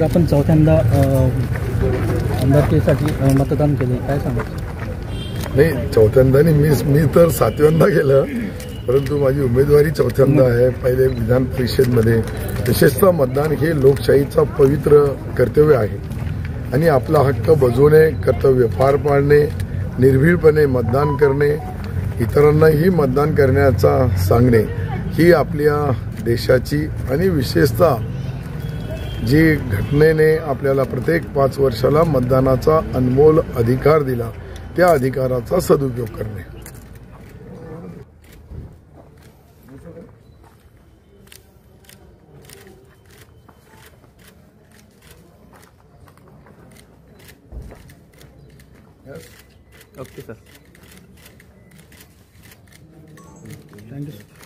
आज आपण चौथ्यांदा आमदारकीसाठी मतदान केले, काय सांगायचं? नाही, चौथ्यांदा नाही, मी तर 7व्यांदा केलं, परंतु माझी उमेदवारी चौथ्यांदा आहे. पहिले विधान परिषदमध्ये विशेषतः मतदान हे लोकशाहीचा पवित्र कर्तव्य आहे आणि आपला हक्क बजावणे, कर्तव्य पार पाडणे, निर्भीडपणे मतदान करणे, इतरांनाही मतदान करण्याचा सांगणे ही आपल्या देशाची आणि विशेषतः जी घटनेने आपल्याला प्रत्येक 5 वर्षाला मतदानाचा अनमोल अधिकार दिला, त्या अधिकाराचा सदुपयोग करणे. Okay sir, thank you.